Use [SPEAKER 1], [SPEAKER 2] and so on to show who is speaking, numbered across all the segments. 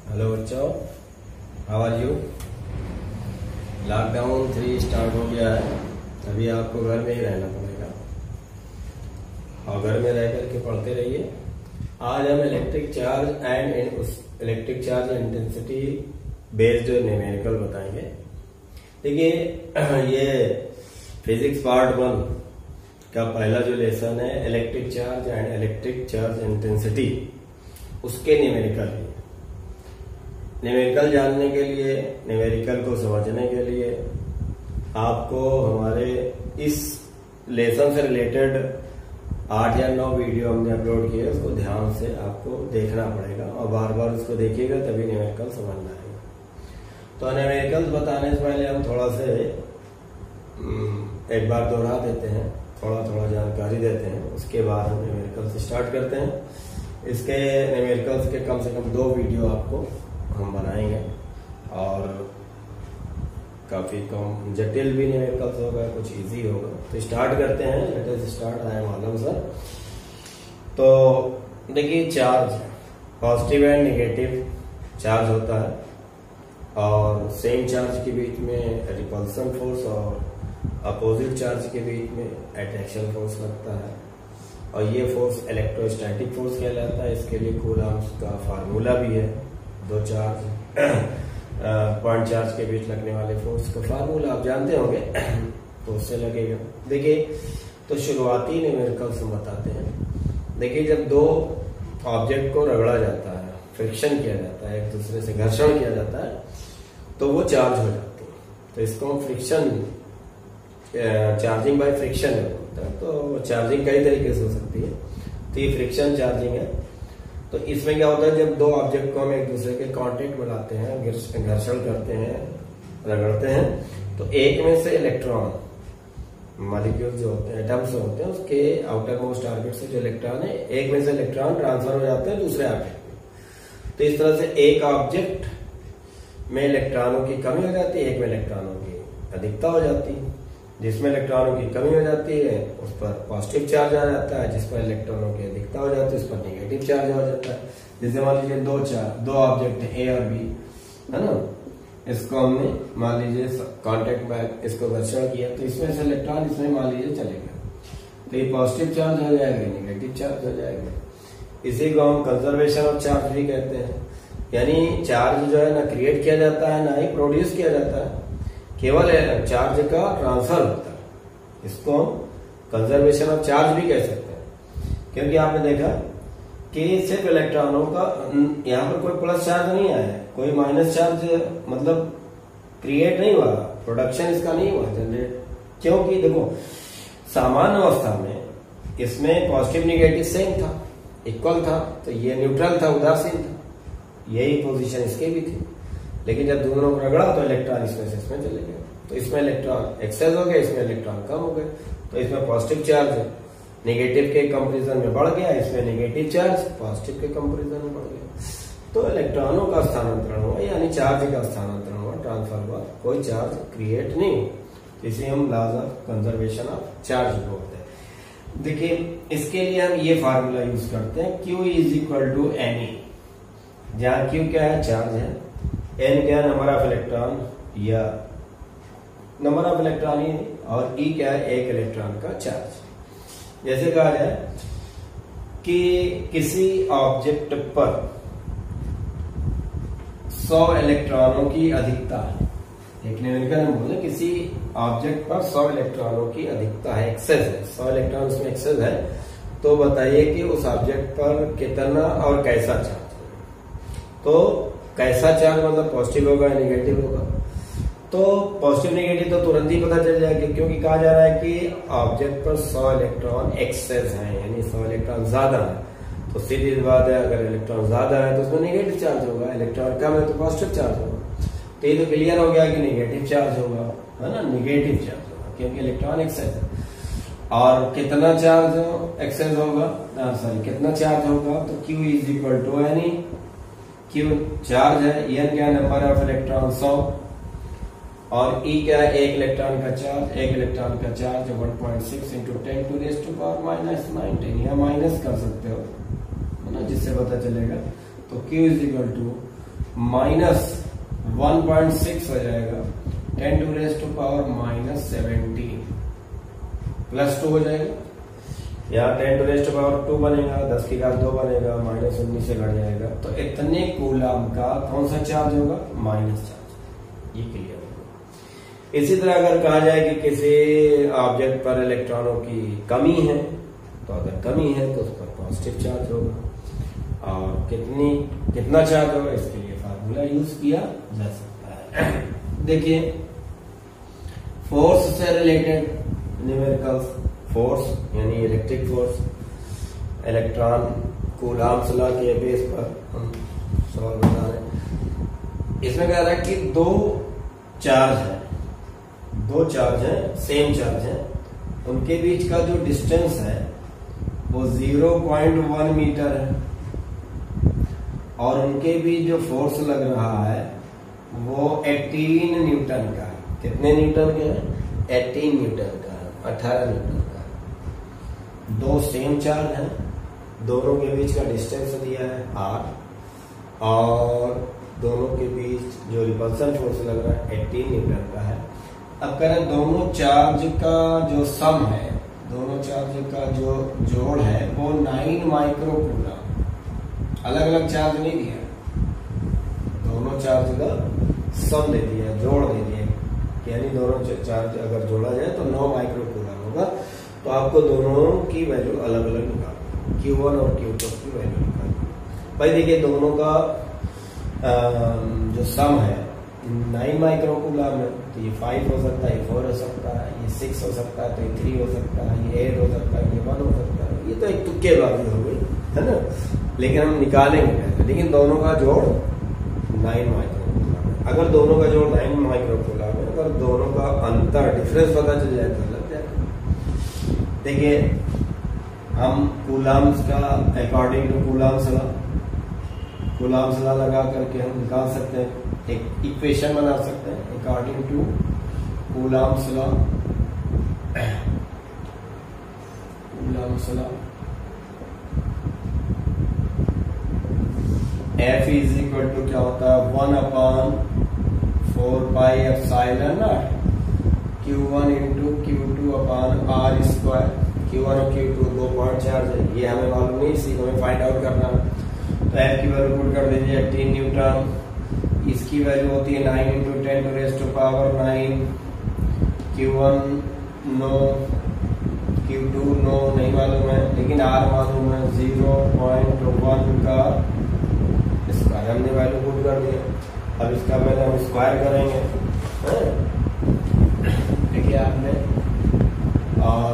[SPEAKER 1] Hello बच्चों, how are you. Lockdown 3 start हो गया है। अभी आपको घर में ही रहना पड़ेगा और घर में रह करके पढ़ते रहिए। आज हम electric charge and electric charge intensity based numerical बताएंगे। देखिए, ये फिजिक्स पार्ट 1 का पहला जो लेसन है electric charge and electric charge intensity, उसके न्यूमेरिकल है। न्यूमेरिकल जानने के लिए, न्यूमेरिकल को समझने के लिए आपको हमारे इस लेसन से रिलेटेड 8 या 9 वीडियो हमने अपलोड किए, उसको ध्यान से आपको देखना पड़ेगा और बार बार उसको देखिएगा तभी न्यूमेरिकल समझना आएगा। तो न्यूमेरिकल बताने से पहले हम थोड़ा से एक बार दोहरा देते हैं, थोड़ा थोड़ा जानकारी देते हैं, उसके बाद हम न्यूमेरिकल से स्टार्ट करते हैं। इसके न्यूमेरिकल्स के कम से कम 2 वीडियो आपको हम बनाएंगे और काफी कम जटिल भी न्यूमेरिकल्स होगा, कुछ इजी होगा। तो स्टार्ट करते हैं। Let us start. I am Alam sir. तो देखिए, charge positive and negative charge होता है और सेम चार्ज के बीच में रिपल्सन फोर्स और अपोजिट चार्ज के बीच में अट्रैक्शन फोर्स लगता है और ये फोर्स इलेक्ट्रोस्टैटिक फोर्स कहलाता है। इसके लिए कूलम्ब्स का फार्मूला भी है। 2 चार्ज पॉइंट चार्ज के बीच लगने वाले फोर्स का फार्मूला आप जानते होंगे, तो उससे लगेगा। देखिए, तो शुरुआती न्यूमेरिकल्स हम बताते हैं। देखिए, जब 2 ऑब्जेक्ट को रगड़ा जाता है, फ्रिक्शन किया जाता है, एक दूसरे से घर्षण किया जाता है, तो वो चार्ज हो जाते हैं। तो इसको हम फ्रिक्शन, चार्जिंग बाय फ्रिक्शन होता है। तो चार्जिंग कई तरीके से हो सकती है। तो ये फ्रिक्शन चार्जिंग है। तो इसमें क्या होता है, जब 2 ऑब्जेक्ट को हम एक दूसरे के कांटेक्ट में लाते हैं, घर्षण करते हैं, रगड़ते हैं, तो एक में से इलेक्ट्रॉन, मॉलिक्यूल जो होते हैं, एटम्स होते हैं, उसके आउटर मोस्ट टारगेट से जो इलेक्ट्रॉन है, एक में से इलेक्ट्रॉन ट्रांसफर हो जाते हैं दूसरे ऑब्जेक्ट में। तो इस तरह से एक ऑब्जेक्ट में इलेक्ट्रॉनों की कमी हो जाती है, एक में इलेक्ट्रॉनों की अधिकता हो जाती है। जिसमें इलेक्ट्रॉनों की कमी हो जाती है उस पर पॉजिटिव चार्ज आ जाता है, जिस पर इलेक्ट्रॉनों की अधिकता हो जाती है उस पर नेगेटिव चार्ज हो जाता है। जैसे मान लीजिए 2 ऑब्जेक्ट है, ए और बी, है ना। इसको हमने मान लीजिए कांटेक्ट में इसको घर्षण किया, तो इसमें से इलेक्ट्रॉन इसमें मान लीजिए चले गए, तो ये पॉजिटिव चार्ज हो जाएगा, नेगेटिव चार्ज हो जाएगा। इसी को हम कंजर्वेशन ऑफ चार्ज भी कहते हैं। यानी चार्ज जो है ना क्रिएट किया जाता है, ना ही प्रोड्यूस किया जाता है, केवल चार्ज का ट्रांसफर होता है। इसको हम कंजर्वेशन ऑफ चार्ज भी कह सकते हैं, क्योंकि आपने देखा कि सिर्फ इलेक्ट्रॉनों का यहाँ पर कोई प्लस चार्ज नहीं आया है, कोई माइनस चार्ज मतलब क्रिएट नहीं हुआ, प्रोडक्शन इसका नहीं हुआ जनरेट। क्योंकि देखो, सामान्य अवस्था में इसमें पॉजिटिव नेगेटिव सेम था, इक्वल था, तो ये न्यूट्रल था, उदासीन था। यही पोजीशन इसके भी थी। लेकिन जब दोनों को रगड़ा तो इलेक्ट्रॉन इसमें से इसमें चले गए, तो इसमें इलेक्ट्रॉन एक्सेस हो गए, इसमें इलेक्ट्रॉन कम हो गए। तो इसमें पॉजिटिव चार्ज नेगेटिव के कंपैरिजन में बढ़ गया, इसमें नेगेटिव चार्ज पॉजिटिव के कंपैरिजन में बढ़ गया। तो इलेक्ट्रॉनों का स्थानांतरण हुआ, यानी चार्ज का स्थानांतरण हुआ, ट्रांसफर हुआ, कोई चार्ज क्रिएट नहीं हुआ। इसे हम laws of conservation of charge बोलते हैं। देखिए, इसके लिए हम ये फार्मूला यूज करते हैं, Q is equal to NE, जहां Q क्या है, चार्ज है, N क्या है, नंबर ऑफ इलेक्ट्रॉन या नंबर ऑफ इलेक्ट्रॉन ही, और E क्या है, एक इलेक्ट्रॉन का चार्ज। जैसे कहा जाए कि किसी ऑब्जेक्ट पर 100 इलेक्ट्रॉनों की अधिकता है, एक न्यूमेरिकल में बोले किसी ऑब्जेक्ट पर 100 इलेक्ट्रॉनों की अधिकता है, एक्सेस है, 100 इलेक्ट्रॉन उसमें एक्सेस है, तो बताइए कि उस ऑब्जेक्ट पर कितना और कैसा चार्ज है। तो कैसा चार्ज मतलब पॉजिटिव होगा या नेगेटिव होगा। तो पॉजिटिव नेगेटिव तो तुरंत ही पता चल जाएगा, क्योंकि कहा जा रहा है कि ऑब्जेक्ट पर 100 इलेक्ट्रॉन एक्सेस है, यानी 100 इलेक्ट्रॉन ज्यादा है। तो सीधी बात है, अगर इलेक्ट्रॉन ज्यादा है तो उसमें नेगेटिव चार्ज होगा, इलेक्ट्रॉन कम है तो पॉजिटिव चार्ज होगा। तो ये तो क्लियर हो गया कि नेगेटिव चार्ज होगा, है ना, नेगेटिव चार्ज होगा, क्योंकि इलेक्ट्रॉन एक्सेस है। और कितना चार्ज एक्सेस होगा, कितना चार्ज होगा, तो Q is equal to NE। Q charge है, N क्या नंबर ऑफ इलेक्ट्रॉन 100, और E क्या है, एक इलेक्ट्रॉन का चार्ज, एक इलेक्ट्रॉन का चार्ज 1.6 इंटू 10⁻⁻⁻⁻⁻, यहाँ माइनस कर सकते हो, है ना, जिससे पता चलेगा। तो Q इज इक्वल टू -1.6 हो जाएगा, 10⁻⁻17 +2 हो जाएगा, यहाँ 10⁻2 बनेगा, 10 की घात 2 बनेगा, -19 से घट जाएगा, तो इतने कूलम का कौन सा चार्ज होगा? Minus charge. ये क्लियर होगा। इसी तरह अगर कहा जाए कि किसी ऑब्जेक्ट पर इलेक्ट्रॉनों की कमी है, तो अगर कमी है तो उस पर पॉजिटिव चार्ज होगा, और कितना चार्ज होगा इसके लिए फार्मूला यूज किया जा सकता है। देखिए, फोर्स से रिलेटेड न्यूमेरिकल्स, फोर्स यानी electric force, electron Coulomb's law के बेस पर हम सवाल बता रहे हैं। इसमें कह रहा है कि दो चार्ज है, सेम चार्ज है, उनके बीच का जो डिस्टेंस है वो 0.1 मीटर है, और उनके बीच जो फोर्स लग रहा है वो 18 न्यूटन का है। कितने न्यूटन के है? 18 न्यूटन का है, 18 न्यूटन का है। दो सेम चार्ज हैं, दोनों के बीच का डिस्टेंस दिया है r, और दोनों के बीच जो रिपल्सन फोर्स लग रहा है 18 न्यूटन का है। अब करें दोनों चार्ज का जो सम है, दोनों चार्ज का जो जोड़ है वो 9 माइक्रोकूलम, अलग अलग चार्ज नहीं दिया, दोनों चार्ज का सम दे दिया, जोड़ दे दिया, यानी दोनों चार्ज अगर जोड़ा जाए तो 9 माइक्रोकूलम होगा। तो आपको दोनों की वैल्यू अलग अलग निकालनी, Q1 और Q2 की वैल्यू निकालनी। भाई देखिए, दोनों का जो सम है 9 माइक्रोकूलम है, तो ये 5 हो सकता है, ये 4 हो सकता है, ये 6 हो सकता है, तो ये 3 हो सकता है, ये 8 हो सकता है, ये 1 हो सकता है। ये तो एक तुक्के बाजी हो गई है ना, लेकिन हम निकालेंगे कैसे? लेकिन दोनों का जोड़ 9 माइक्रोकूलम है। अगर दोनों का जोड़ 9 माइक्रोकूलम है, अगर दोनों का अंतर डिफरेंस पता चल जाए तो लग जाए। देखिए, हम कूलम्स का अकॉर्डिंग टू कूलम्स लॉ लगा करके हम निकाल सकते हैं, एक इक्वेशन बना सकते हैं according to Coulomb's law. F is equal to क्या होता है? 1/4πε0 Q1 into Q2 upon R square. Q1 और Q2 दो पॉइंट चार्ज है, ये हमें मालूम नहीं, इसी को हमें फाइंड आउट करना है। तो F की वैल्यू पुट कर दीजिए 18 न्यूटन, इसकी वैल्यू होती है 9 into 10⁻9। Q1 no, Q2 no नहीं मालूम है, लेकिन R मालूम है 0.1 का स्क्वायर, हमने वैल्यू पुट कर दिया। अब इसका पहले हम स्क्वायर करेंगे, देखिए आपने, और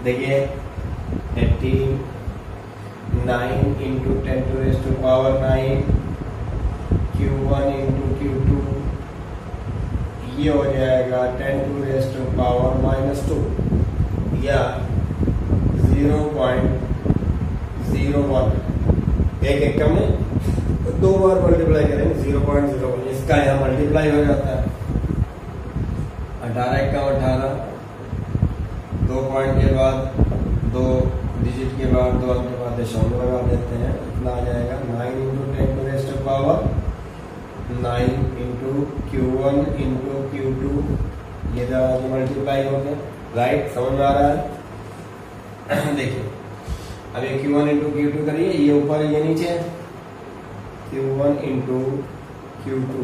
[SPEAKER 1] देखिए 18 9 इंटू 10⁻9 Q1 इंटू Q2, ये हो जाएगा 10⁻⁻2 या 0.01। एक कम में दो बार मल्टीप्लाई करेंगे, 0.01, इसका यहाँ मल्टीप्लाई हो जाता है। 18 का 18, 2 पॉइंट के बाद, 2 डिजिट के बाद, 2 अंक के बाद दशमलव लगा देते हैं, इतना आ जाएगा 9 into 10⁻9 into Q1 into Q2, ये मल्टीप्लाई हो गया। राइट, समझ में आ रहा है? देखिए, अब ये Q1 इंटू Q2 करिए, ये ऊपर ये नीचे है, Q1 into Q2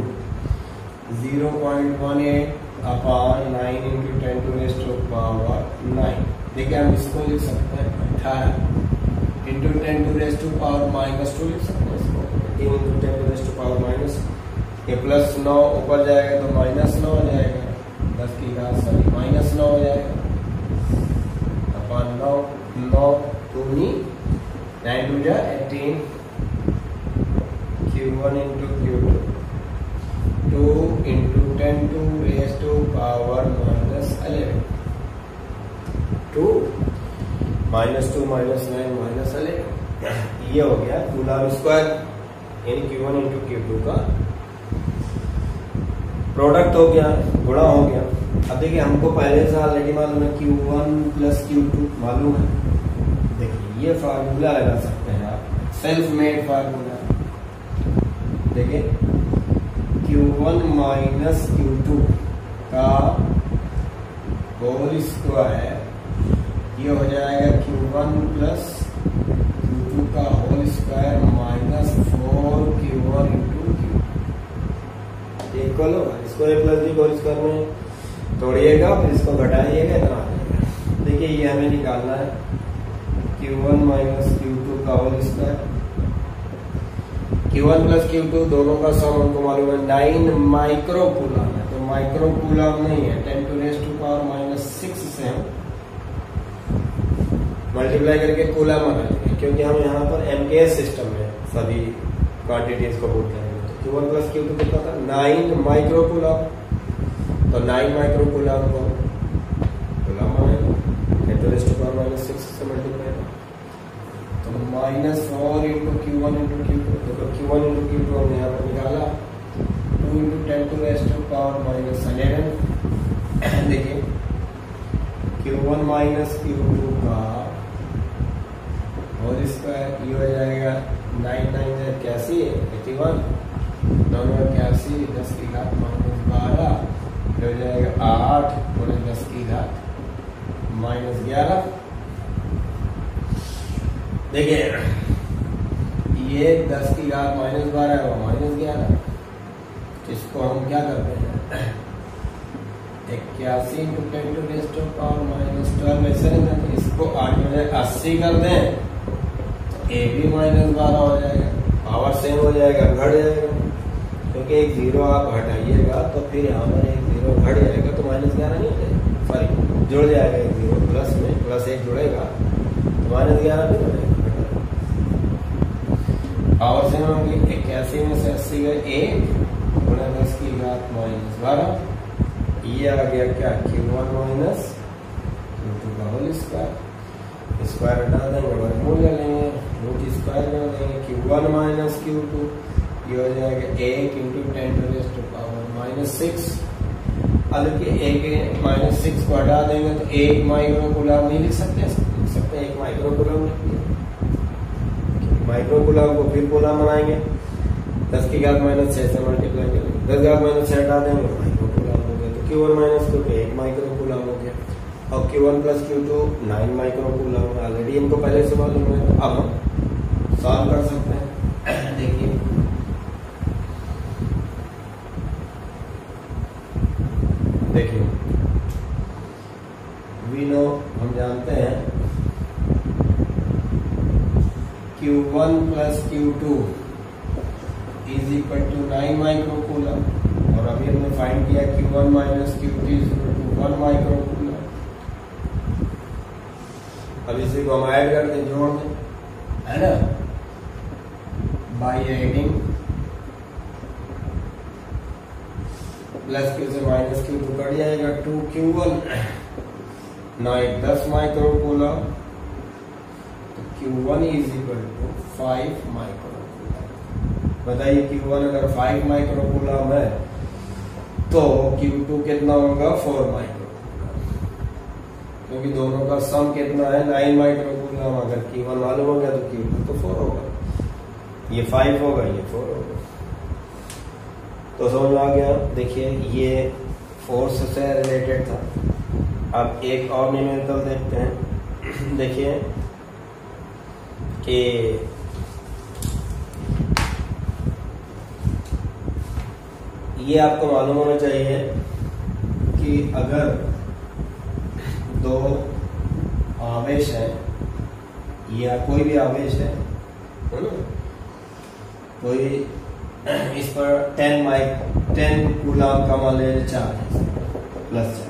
[SPEAKER 1] 0.18 upon 9 into 10⁻9। देखिए, हम इसको लिख सकते हैं 18 इंटू 10⁻2 लिख सकते हैं इसको, 18 इंटू 10⁻⁻, ये +9 ऊपर जाएगा तो -9 हो जाएगा, 10 की घात -9 हो जाएगा अपॉन 9 2 9 2 जा 18 Q1 इंटू Q2 2 इंटू 10⁻11 2 -2 -9 -11, ये हो गया कूलम स्क्वायर, यानी Q1 इंटू Q2 का प्रोडक्ट हो गया, गुणा हो गया। अब देखिए, हमको पहले से ऑलरेडी मालूम है Q1 प्लस Q2 मालूम है। देखिए, ये फार्मूला लगा सकते हैं आप, सेल्फ मेड फार्मूला, देखिए Q1 माइनस Q2 का होल स्क्वायर, ये हो जाएगा Q1 प्लस Q2 का whole square minus 4Q1 into Q, equal होगा। इसको a plus B whole square में तोड़िएगा, फिर इसको घटाइएगा, इतना आ जाएगा। देखिए ये हमें निकालना है Q1 माइनस Q2 का whole square, Q1 plus Q2 दोनों का सम हमको मालूम है 9 माइक्रो कूलम है, तो माइक्रो कूलम नहीं है, 10 to raise to power minus 6 से हम मल्टीप्लाई करके कूलम बना लेंगे, क्योंकि हम यहाँ पर MKS सिस्टम में सभी क्वांटिटीज को पुट करेंगे। तो Q1 प्लस Q2 कितना था 9 माइक्रो कूलम, तो 9 माइक्रो कूलम को कूलम बनेगा, 10 to raise to power minus 6 से मल्टीप्लाई, तो minus 4 into Q1 into Q2, तो Q1 इंटू Q2 हमने यहाँ पर निकाला 2 into 10 to raise to power minus 11। देखिए Q1 माइनस Q2 का होल स्क्वायर, ये हो जाएगा 9 9 से 81 81, 9 81, 10 की घात माइनस 12, हो जाएगा 8 और 10 की घात माइनस 11। देखिए ये 10 की घात माइनस 12 है, माइनस 11, इसको हम क्या करते हैं 81 into 10 to raise to power minus 12, ऐसे नहीं करते, इसको 8 में 80 कर दें तो ए भी माइनस 12 हो जाएगा, पावर सेम हो जाएगा, घट जाएगा, क्योंकि एक जीरो आप हटाइएगा तो फिर यहाँ पर एक जीरो घट जाएगा, तो माइनस 11 नहीं हो जाएगा, सॉरी जुड़ जाएगा, एक जीरो प्लस में प्लस एक जुड़ेगा तो माइनस 11 नहीं हो जाएगा। पावर सेम होगी, 81 में से 80 गए 1 गुणा 10 की घात माइनस 12, ये आ गया क्या Q1 माइनस Q2 का होल स्क्वायर, स्क्वायर हटा देंगे वर्गमूल ले लेंगे, रूट स्क्वायर कर देंगे, Q1 माइनस Q2 ये हो जाएगा 1 into 10 to raise to power minus 6। अब देखिए 1 माइनस 6 को हटा देंगे तो 1 माइक्रो कूलम नहीं लिख सकते, 1 माइक्रो कूलम लिखिए, माइक्रो कूलम को फिर कूलम बनाएंगे, 10 की घात माइनस 6 से मल्टीप्लाई करेंगे, 10 घात माइनस 6 हटा देंगे, माइक्रो कूलम हो गया, तो Q1 minus Q2 1 micro coulomb हो गया, और Q1 plus Q2 9 micro coulomb, already इनको पहले से मालूम है, अब हम सॉल्व कर सकते हैं। देखिए देखिए वी नो, हम जानते हैं Q1 plus Q2 is equal to 9 micro coulomb, और अभी हमने फाइंड किया Q1 minus Q2 is equal to 1 micro coulomb. अब इसी को हम ऐड कर दें, जोड़ दें, है ना, बाई एडिंग प्लस Q से माइनस Q2 कट जाएगा, 2Q1 9 10 माइक्रो कूलम, तो Q1 is equal to 5 micro coulomb. बताइए Q1 अगर 5 माइक्रो कूलम है तो Q2 कितना होगा 4 माइक्रो कूलम, क्योंकि दोनों का सम कितना है 9 माइक्रो कूलम, अगर Q1 मालूम हो गया तो Q2 तो 4 होगा, ये 5 होगा, ये 4 होगा, तो समझ में आ गया। देखिए ये फोर्स से रिलेटेड था। अब एक और न्यूमेरिकल देखते हैं। देखिए कि ये आपको मालूम होना चाहिए कि अगर दो आवेश है या कोई भी आवेश है ना, कोई इस पर 10 कूलम का मान लीजिए चार्ज प्लस चार्ज,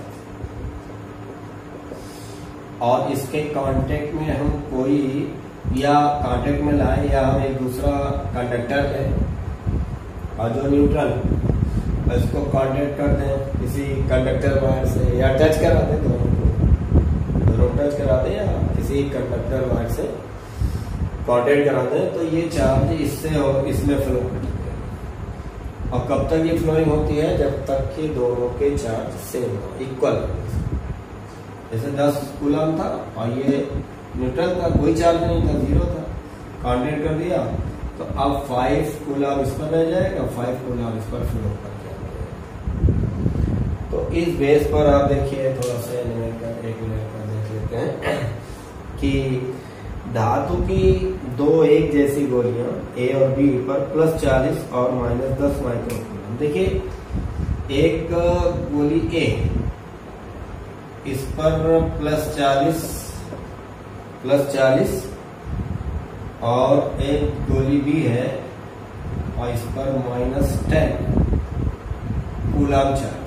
[SPEAKER 1] और इसके कांटेक्ट में हम कोई या कांटेक्ट में लाए या हम एक दूसरा कंडक्टर है और जो न्यूट्रल, इसको कांटेक्ट कर दें किसी कंडक्टर वायर से या टच करा दें, दोनों टच करा दें या किसी कंडक्टर वायर से कांटेक्ट करा दें, तो ये चार्ज इससे और इसमें फ्लो करती है। और कब तक ये फ्लोइंग होती है? जब तक कि दोनों के चार्ज सेम हो, इक्वल। जैसे 10 कूलम था और ये न्यूट्रल था, कोई चार्ज नहीं था, जीरो था, कांटेक्ट कर दिया तो अब 5 कूलम इस पर रह जाएगा, 5 कूलम इस पर फ्लो कर जाएगा। तो इस बेस पर आप देखिए थोड़ा सा एक मिनट का देख लेते हैं कि धातु की दो एक जैसी गोलियां ए और बी पर +40 और -10 माइक्रोकूलम। देखिए एक गोली ए इस पर +40 और एक गोली बी है और इस पर -10 कूलम चार्ज।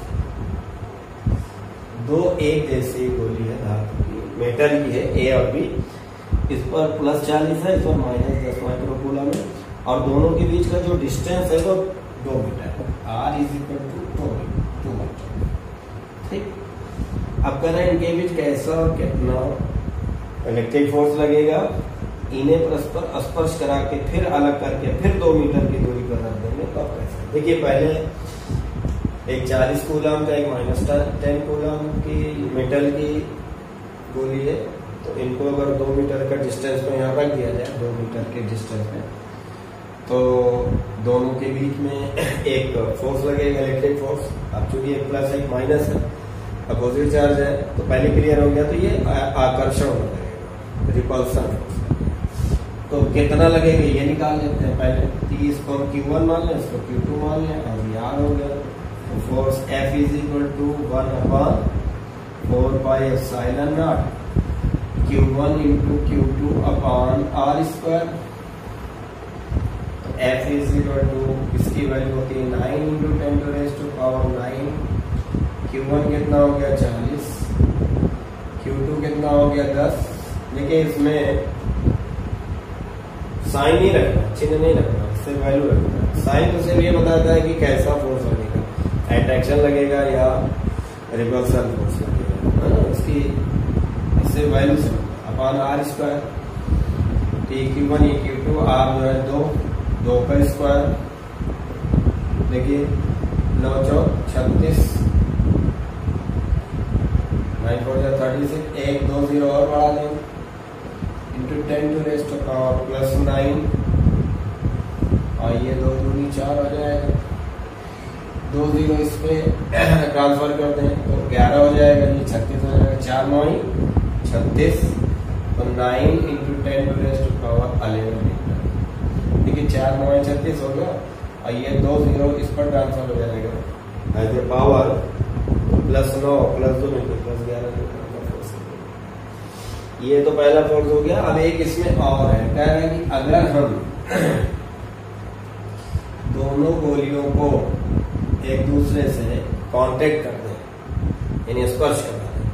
[SPEAKER 1] दो एक जैसी गोली है धातु की, मेटल की है ए और बी, इस पर +40 है, इस पर -10 माइक्रोकूलम है और दोनों के बीच का जो डिस्टेंस है वो 2 मीटर है। R = 2 metre. ठीक, अब कह रहे हैं इनके बीच कैसा और कितना इलेक्ट्रिक फोर्स लगेगा। इन्हें परस्पर स्पर्श करा के फिर अलग करके फिर 2 मीटर की दूरी पर रख देंगे तो अब कैसे। देखिए पहले एक 40 कूलम का एक -10 कूलम की मेटल की गोली है, तो इनको अगर 2 मीटर का डिस्टेंस में यहाँ रख दिया जाए, 2 मीटर के डिस्टेंस में, तो दोनों के बीच में एक फोर्स लगेगा, इलेक्ट्रिक फोर्स। अब चूंकि एक प्लस एक माइनस है, अपोजिट चार्ज है, तो पहले क्लियर हो गया। तो ये आकर्षण हो जाएगा, रिपल्सन फोर्स। तो कितना लगेगा ये निकाल लेते हैं पहले। तो इसको हम Q1 मान लें, इसको Q2 मान लें, अब याद हो गया। तो फोर्स F = 1/4πε0 Q1 × Q2/R²। तो F = इसकी वैल्यू होती है 9 × 10⁻⁹। Q1 कितना हो गया 40, Q2 कितना हो गया 10। देखिए इसमें साइन नहीं रखना, चिन्ह नहीं रखना, इससे वैल्यू रखना। साइन तो सिर्फ ये बताता है कि कैसा फोर्स लगेगा, अट्रैक्शन लगेगा या रिपल्सन फोर्स लगेगा, है ना। इसकी इससे वैल्यू से /R²। ये Q1 ये Q2, R जो है 2 का स्क्वायर। देखिए 9 × 36, 9 × 4 = 36, 1 2 0 और बढ़ा देंगे इंटू 10⁻⁻9 और ये 2 दूनी 4 हो जाएगा। 2 0 इस पे ट्रांसफर कर दें तो 11 हो जाएगा, ये 36 हो जाएगा। 4 9 36 तो 9 × 10⁻11। देखिए 4 9 36 हो गया और ये 2 0 इस पर ट्रांसफर हो जाएगा। As a power +9 +2 +11। ये तो पहला फोर्स हो गया। अब एक इसमें और है, क्या है कि अगर हम दोनों गोलियों को एक दूसरे से कांटेक्ट कर दें, यानी स्पर्श करा दें,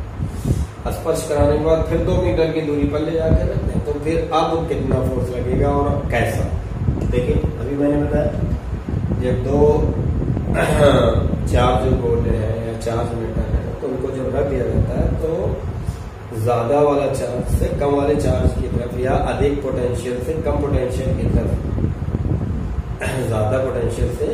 [SPEAKER 1] स्पर्श कराने के बाद फिर 2 मीटर की दूरी पर ले जाकर रख दें, तो फिर अब कितना फोर्स लगेगा और कैसा। देखिए अभी मैंने बताया जब 2 चार्ज गोले हैं या चार्ज मेटल है, तो उनको जब रख दिया जाता है तो ज्यादा वाला चार्ज से कम वाले चार्ज की तरफ या अधिक पोटेंशियल से कम पोटेंशियल की तरफ, ज्यादा पोटेंशियल से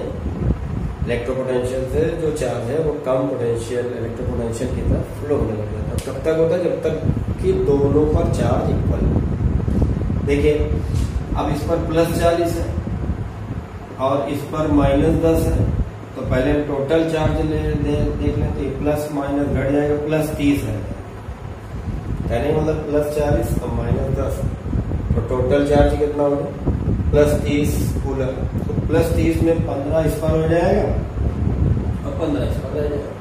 [SPEAKER 1] इलेक्ट्रोपोटेंशियल से जो चार्ज है वो कम पोटेंशियल इलेक्ट्रोपोटेंशियल की तरफ फ्लो होने लग जाता है। कब तक होता है? जब तक कि दोनों पर चार्ज इक्वल हो। देखिए अब इस पर +40 है और इस पर -10 है, तो पहले टोटल चार्ज देख लें, तो प्लस माइनस घट जाएगा, +30 है, यानी मतलब +40 और -10, तो टोटल चार्ज कितना होगा +30 कूलम। तो +30 में 15 इस पर हो जाएगा और 15 इस पर रह जाएगा,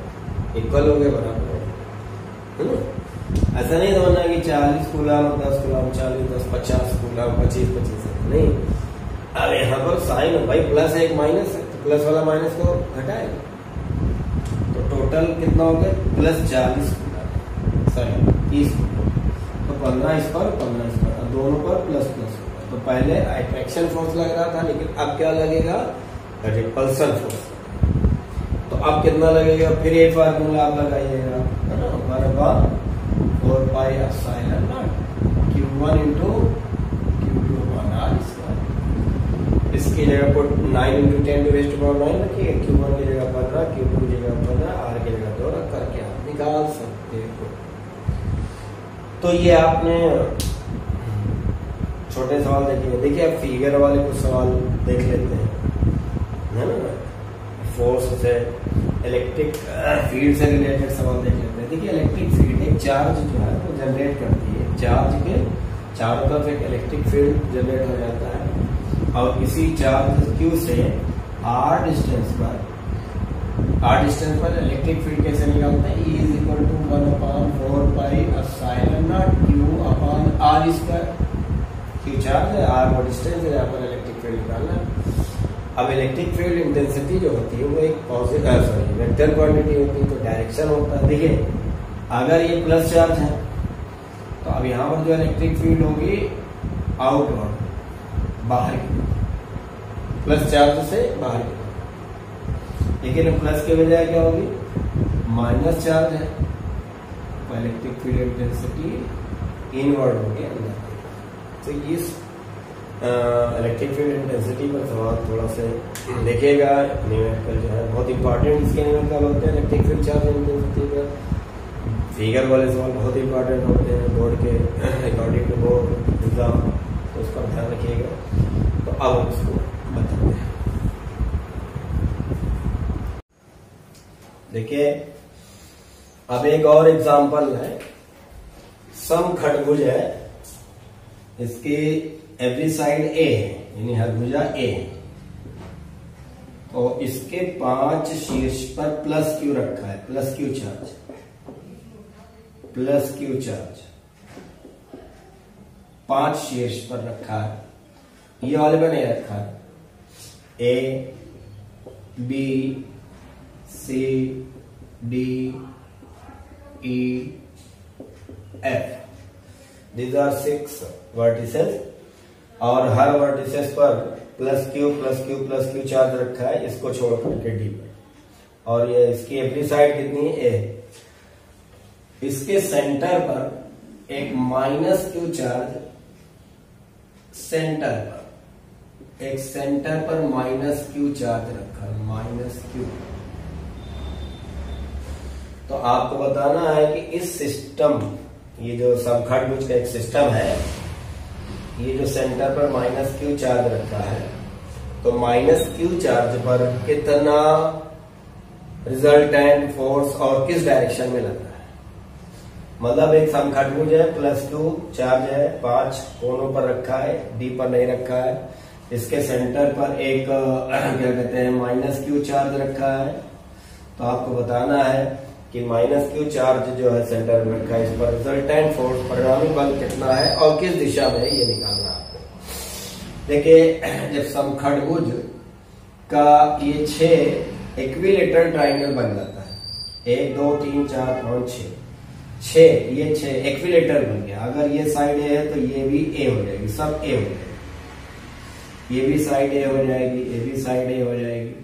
[SPEAKER 1] इक्वल हो गया, बराबर है ना। ऐसा नहीं समझना कि 40 कूलम 10 कूलम 40 10 50 कूलम 25 25 नहीं। अब यहाँ पर साइन भाई प्लस है एक माइनस है, तो प्लस वाला माइनस को हटाएगा, तो टोटल कितना हो गया +40 कूलम, सॉरी 30, तो 15 इस पर 15 इस पर, दोनों पर प्लस प्लस होगा। तो पहले अट्रैक्शन फोर्स लग रहा था, लेकिन अब क्या लगेगा रिपल्सन फोर्स। तो अब कितना लगेगा, फिर ये फार्मूला आप लगाइएगा, है ना, 1/4πε0 Q1 × Q2/R²। इसकी जगह पर 9 × 10⁻⁹ रखिए, Q1 की जगह 15, Q2 की जगह 15, R की जगह 2 रख करके आप निकाल सकते हो। तो ये आपने छोटे सवाल देखेंगे। देखिए अब फिगर वाले कुछ सवाल देख लेते हैं, है ना। फोर्स से, इलेक्ट्रिक फील्ड से रिलेटेड सवाल देख लेते हैं। देखिए इलेक्ट्रिक फील्ड एक चार्ज जो है वो जनरेट करती है, चार्ज के चारों तरफ एक इलेक्ट्रिक फील्ड जनरेट हो जाता है और इसी चार्ज Q से r डिस्टेंस पर इलेक्ट्रिक फील्ड कैसे निकालते हैं? E is equal to 1/4 pi epsilon naught Q upon r square. Q charge है, r वो डिस्टेंस है, यहाँ पर इलेक्ट्रिक फील्ड निकालना है। अब इलेक्ट्रिक फील्ड इंटेंसिटी जो होती है वो एक पॉजिटिव वेक्टर क्वांटिटी होती है, तो डायरेक्शन होता है। देखिए अगर ये प्लस चार्ज है तो अब यहाँ पर जो इलेक्ट्रिक फील्ड होगी आउटवर्ड, बाहर की, प्लस चार्ज से बाहर की। लेकिन प्लस के बजाय क्या होगी? माइनस चार्ज है तो इलेक्ट्रिक फील्ड इंटेंसिटी इनवर्ड होगी अंदर। तो इस इलेक्ट्रिक फील्ड इंटेंसिटी पर सवाल थोड़ा से देखिएगा। न्यूमेरिकल जो है बहुत इंपॉर्टेंट इसके न्यूमेरिकल होते हैं इलेक्ट्रिक फील्ड चार्ज इंटेंसिटी पर। फिगर वाले सवाल बहुत इंपॉर्टेंट होते हैं बोर्ड के अकॉर्डिंग टू बोर्ड एग्जाम, तो उस पर ध्यान रखिएगा। तो अब उसको बताते हैं। देखिए अब एक और एग्जांपल है, समखंडभुज है, इसकी एवरी साइड ए है, यानी हर भुजा ए है, तो इसके 5 शीर्ष पर प्लस क्यू रखा है, plus Q charge, plus Q charge 5 शीर्ष पर रखा है। ये वाले पर नहीं रखा है। A, B, C, D, E, F, these are 6 vertices और हर वर्टिसेस पर plus Q plus Q plus Q charge रखा है, इसको छोड़ करके डी पर। और ये इसकी एवरी साइड कितनी है? ए। इसके सेंटर पर एक माइनस क्यू चार्ज, सेंटर पर एक सेंटर पर माइनस क्यू चार्ज रखा है, माइनस क्यू। तो आपको बताना है कि इस सिस्टम, ये जो समखंडभुज का एक सिस्टम है, ये जो सेंटर पर माइनस क्यू चार्ज रखा है, तो माइनस क्यू चार्ज पर कितना रिजल्टेंट फोर्स और किस डायरेक्शन में लगा है। मतलब एक समखंडभुज है, प्लस क्यू चार्ज है, 5 कोनों पर रखा है, डी पर नहीं रखा है। इसके सेंटर पर एक क्या कहते हैं माइनस क्यू चार्ज रखा है। तो आपको बताना है कि माइनस क्यू चार्ज जो है सेंटर में रखा है, इस पर रिजल्टेंट फोर्स, परिणामी बल कितना है और किस दिशा में है, ये निकालना है आपको। देखिए जब समखंडभुज का ये 6 इक्विलेटरल ट्राइंगल बन जाता है, 1 2 3 4 5 6, ये 6 इक्विलेटर बन गया। अगर ये साइड ए है तो ये भी ए हो जाएगी, सब ए हो जाएगी। ये भी साइड ए हो जाएगी, ये भी साइड ए हो जाएगी,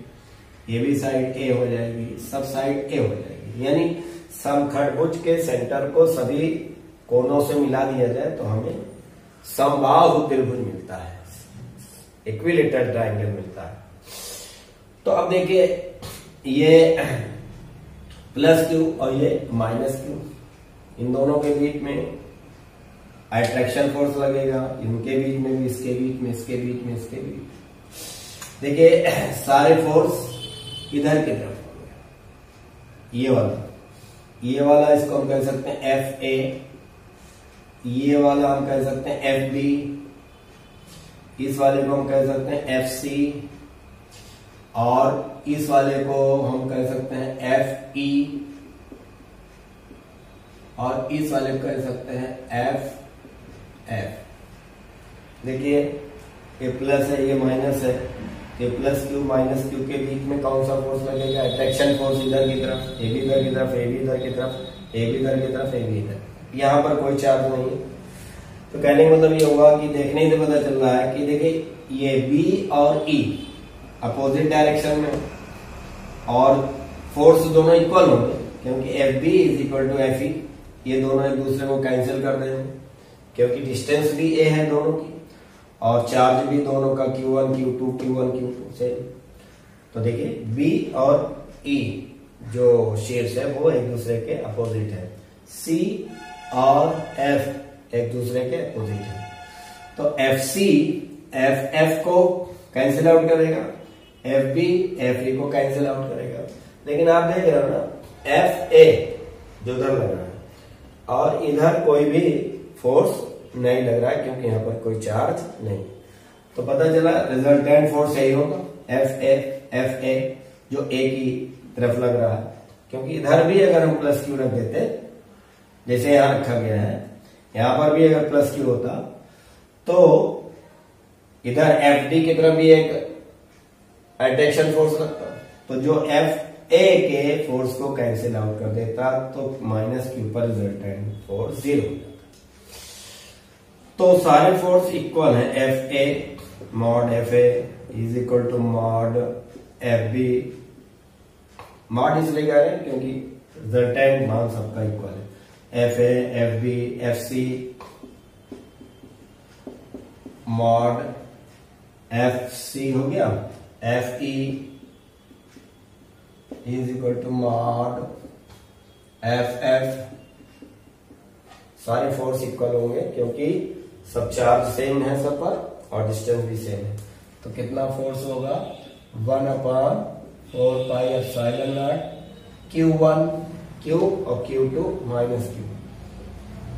[SPEAKER 1] ये भी साइड ए हो जाएगी, सब साइड ए हो जाएगी। यानी समखंडभुज के सेंटर को सभी कोनों से मिला दिया जाए तो हमें समबाहु त्रिभुज मिलता है, इक्विलेटरल ट्रायंगल मिलता है। तो अब देखिए ये प्लस क्यू और ये माइनस क्यू, इन दोनों के बीच में अट्रैक्शन फोर्स लगेगा, इनके बीच में भी, इसके बीच में, इसके बीच में, इसके बीच। देखिए सारे फोर्स इधर की तरफ हो गया। ये वाला इसको हम कह सकते हैं एफ ए, ये वाला हम कह सकते हैं एफ बी, इस वाले को हम कह सकते हैं एफ सी, और इस वाले को हम कह सकते हैं एफ ई, और इस वाले को कह सकते हैं एफ एफ। देखिए ये प्लस है, ये माइनस है, ये प्लस क्यू माइनस क्यू के बीच में कौन सा फोर्स लगेगा? अट्रैक्शन फोर्स इधर की तरफ, ए भी इधर की तरफ, ए भी इधर की तरफ, ए भी इधर की तरफ, ए भी इधर। यहाँ पर कोई चार्ज नहीं है। तो कहने का मतलब ये होगा कि देखने से पता चल रहा है कि देखिए ये बी और ई अपोजिट डायरेक्शन में, और फोर्स दोनों इक्वल होंगे क्योंकि F B is equal to F E. ये दोनों एक दूसरे को कैंसिल कर देंगे क्योंकि डिस्टेंस भी ए है दोनों की, और चार्ज भी दोनों का Q1 Q2 Q1 Q2 से। तो देखिए B और E जो शीर्ष है वो एक दूसरे के अपोजिट है, C और F एक दूसरे के अपोजिट है। तो एफ सी एफ एफ को कैंसिल आउट करेगा, एफ बी एफ ई को कैंसिल आउट करेगा। लेकिन आप देख रहे हो ना एफ ए जो उधर लग रहा है और इधर कोई भी फोर्स नहीं लग रहा है क्योंकि यहाँ पर कोई चार्ज नहीं। तो पता चला रिजल्टेंट फोर्स यही होगा एफ ए जो ए की तरफ लग रहा है, क्योंकि इधर भी अगर हम प्लस क्यू रख देते जैसे यहां रखा गया है, यहां पर भी अगर प्लस क्यू होता तो इधर एफ डी की तरफ भी एक अट्रैक्शन फोर्स लगता, तो जो एफ ए के फोर्स को कैंसिल आउट कर देता तो माइनस क्यू पर रिजल्टेंट फोर्स 0 हो जाता। तो सारे फोर्स इक्वल है, F A mod F A is equal to mod F B. Mod इसलिए कह रहे हैं क्योंकि रिजल्टेंट मान सबका इक्वल है, F A F B F C mod F C हो गया, F E is equal to mod F F. सारे फोर्स इक्वल होंगे क्योंकि सब चार्ज सेम है सब पर और डिस्टेंस भी सेम है। तो कितना फोर्स होगा 1/4 pi epsilon not Q1 Q और Q2 minus Q,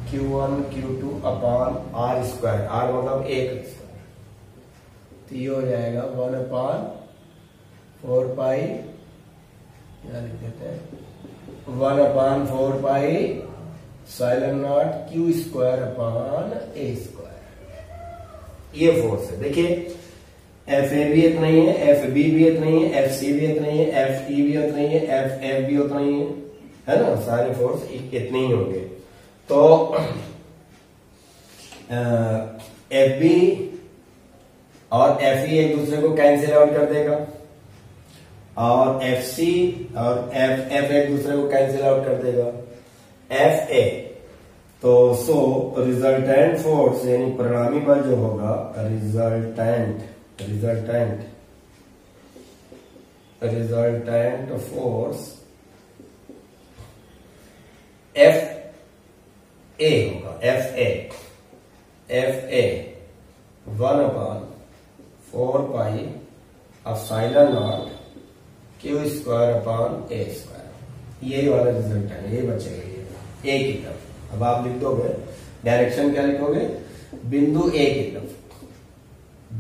[SPEAKER 1] Q1 Q2 upon R square, R मतलब 1 स्क्वायर, तो ये हो जाएगा 1/4 पाई, क्या लिख देते हैं 1/4 pi epsilon naught Q square upon A square. ये फोर्स है। देखिए एफ ए भी इतना ही है, एफ बी भी इतना ही है, एफ सी भी इतना ही है, एफ ई भी उतना ही है, एफ एफ भी उतना ही है ना, सारे फोर्स इतने ही होंगे। तो एफ बी और एफ ई एक दूसरे को कैंसिल आउट कर देगा और एफ सी और एफ एफ एक दूसरे को कैंसिल आउट कर देगा, एफ ए। तो सो रिजल्टेंट फोर्स यानी परिणामी बल जो होगा रिजल्टेंट फोर्स एफ ए होगा, F A 1/4 pi epsilon naught Q square upon A square. यही वाला रिजल्ट है, ये बचेगा ये ए की तरफ। अब आप लिख दोगे डायरेक्शन क्या लिखोगे, बिंदु ए की तरफ,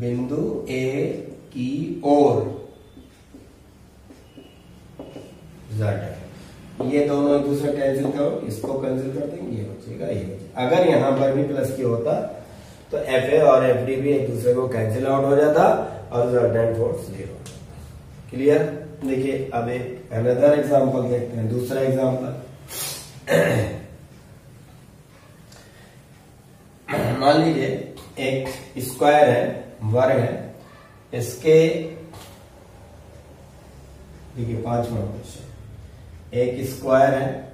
[SPEAKER 1] बिंदु ए की ओर रिजल्ट। ये दोनों एक दूसरे कैंसिल करो, इसको कैंसिल कर देंगे, ये बचेगा ये बचेगा। अगर यहां पर भी प्लस क्यू होता तो एफ ए और एफ डी भी एक दूसरे को कैंसिल आउट हो जाता और रिजल्टेंट फोर्स 0 हो जाता। क्लियर। देखिए अब एक अनदर एग्जांपल देखते हैं, दूसरा एग्जांपल। मान लीजिए एक स्क्वायर है, वर्ग है, इसके देखिए 5वां क्वेश्चन, एक स्क्वायर है,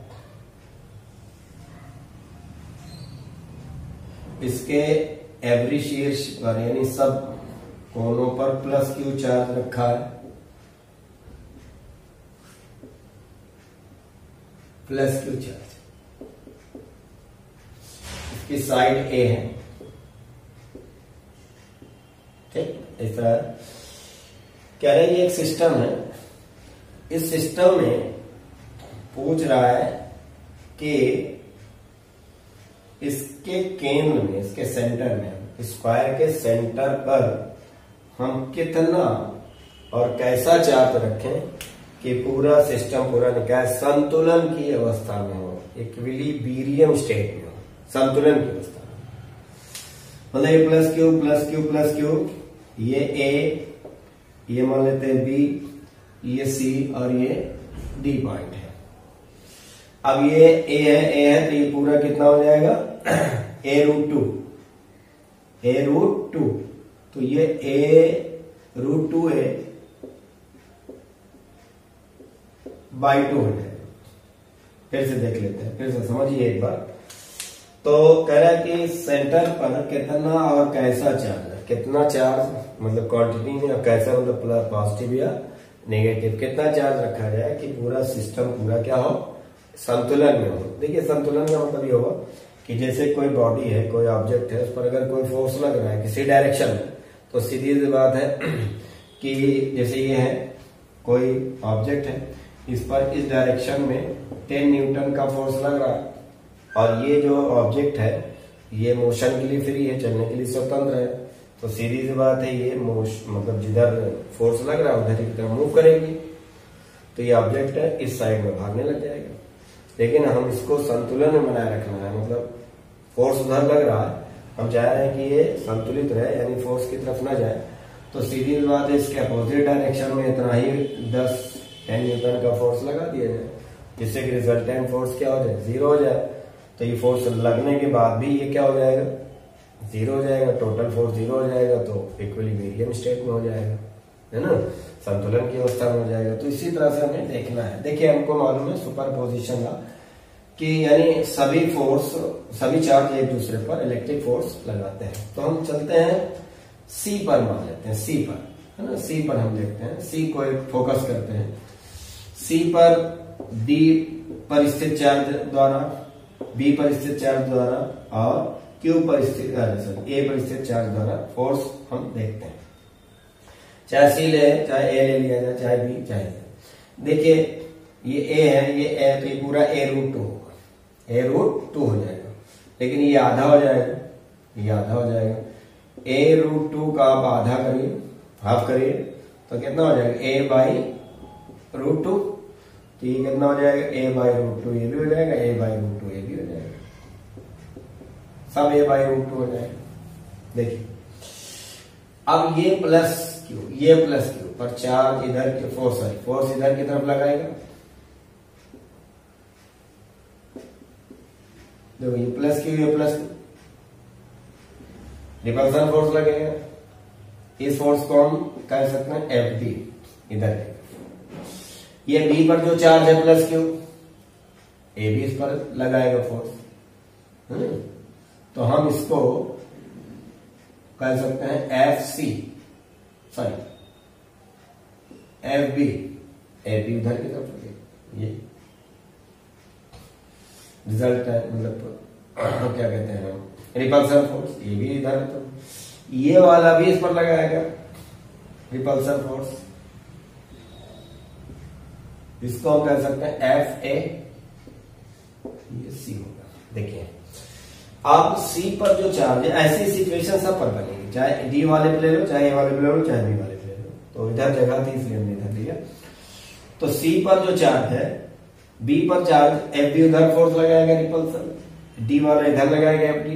[SPEAKER 1] इसके एवरी शीर्ष पर यानी सब कोनों पर प्लस क्यू चार्ज रखा है, प्लस क्यू चार्ज, इसकी साइड ए है, ठीक। इस तरह कह रहे हैं ये एक सिस्टम है, इस सिस्टम में पूछ रहा है कि इसके केंद्र में, इसके सेंटर में, स्क्वायर के सेंटर पर हम कितना और कैसा चार्ज रखें कि पूरा सिस्टम पूरा निकाय संतुलन की अवस्था में हो, इक्विलिब्रियम स्टेट में हो, संतुलन की अवस्था में। मतलब ये plus Q plus Q plus Q, ये ए, ये मान लेते हैं बी, ये सी और ये डी पॉइंट है। अब ये ए है तो ये पूरा कितना हो जाएगा a√2, a√2, तो ये a√2a बाई 2 हो जाएगा। फिर से देख लेते हैं, फिर से समझिए एक बार। तो कह रहा है कि सेंटर पर कितना और कैसा चार्ज है, कितना चार्ज मतलब क्वांटिटी में और कैसा मतलब पॉजिटिव या नेगेटिव, कितना चार्ज रखा जाए कि पूरा सिस्टम पूरा क्या हो, संतुलन में हो। देखिए संतुलन का मतलब ये होगा कि जैसे कोई बॉडी है, कोई ऑब्जेक्ट है, उस पर अगर कोई फोर्स लग रहा है किसी डायरेक्शन में, तो सीधी सी बात है कि जैसे ये है कोई ऑब्जेक्ट है, इस पर इस डायरेक्शन में 10 न्यूटन का फोर्स लग रहा है, और ये जो ऑब्जेक्ट है ये मोशन के लिए फ्री है, चलने के लिए स्वतंत्र है, तो सीधी सी बात है ये मतलब जिधर फोर्स लग रहा है उधर की तरफ मूव करेगी, तो ये ऑब्जेक्ट है इस साइड में भागने लग जाएगा। लेकिन हम इसको संतुलन में बनाए रखना है, मतलब फोर्स उधर लग रहा है, हम चाह रहे हैं कि ये संतुलित रहे, यानी फोर्स की तरफ ना जाए, तो सीधी बात है इसके अपोजिट डायरेक्शन में इतना ही 10 न्यूटन का फोर्स लगा दिया जाए, जिससे कि रिजल्टेंट फोर्स क्या हो जाए, 0 हो जाए। तो ये फोर्स लगने के बाद भी ये क्या हो जाएगा, 0 हो जाएगा, टोटल फोर्स 0 हो जाएगा, तो इक्विलिब्रियम स्टेट में हो जाएगा, है ना, संतुलन की अवस्था में हो जाएगा। तो इसी तरह से हमें देखना है। देखिए हमको मालूम है सुपरपोजिशन का, कि यानी सभी चार्ज एक दूसरे पर इलेक्ट्रिक फोर्स लगाते हैं। तो हम चलते हैं सी पर, मान लेते हैं सी पर, है ना, सी पर हम देखते हैं, सी को एक फोकस करते हैं। सी पर डी पर स्थित चार्ज द्वारा, बी पर स्थित चार्ज द्वारा और क्यू पर स्थित ए पर स्थित चार्ज द्वारा फोर्स हम देखते हैं। चाहे सी ले, चाहे ए ले लिया जाए, चाहे बी, चाहे ए। देखिए ये ए है, ये ए, तो ये पूरा A√2 होगा, A√2 हो जाएगा, लेकिन ये आधा हो जाएगा, ये आधा हो जाएगा। A√2 का आप आधा करिए, हाफ करिए, तो कितना हो जाएगा, A/√2। तो ये कितना हो जाएगा, A/√2 ये भी हो जाएगा, A/√2 ये भी हो जाएगा, सब A/√2 हो जाएगा। देखिए अब ये प्लस क्यू, ये प्लस क्यू पर चार्ज इधर की फोर्स इधर की तरफ लगाएगा। देखो ये प्लस क्यू, ये प्लस क्यू, रिपल्सन फोर्स लगेगा। इस फोर्स को हम कह सकते हैं FB, इधर ये बी पर जो चार्ज है प्लस क्यू, ए भी इस पर लगाएगा फोर्स, तो हम इसको कह सकते हैं FC, सॉरी FB, AB उधर की तरफ लगेगा। ये रिजल्ट है, मतलब क्या कहते हैं हम, रिपल्सन फोर्स, ये भी इधर, तो ये वाला भी इस पर लगाएगा रिपल्सन फोर्स, इसको हम कह सकते हैं FA, ये C होगा। देखिए अब C पर जो चार्ज है, ऐसी सिचुएशन सब पर बनेगी, चाहे D वाले पे ले लो, चाहे A वाले पे ले लो, चाहे B वाले पे ले लो, तो इधर जगह थी इसलिए हमने इधर लिया। तो C पर जो चार्ज है, B पर चार्ज FB उधर फोर्स लगाएगा रिपल्सन, D वाला इधर लगाएगा FD,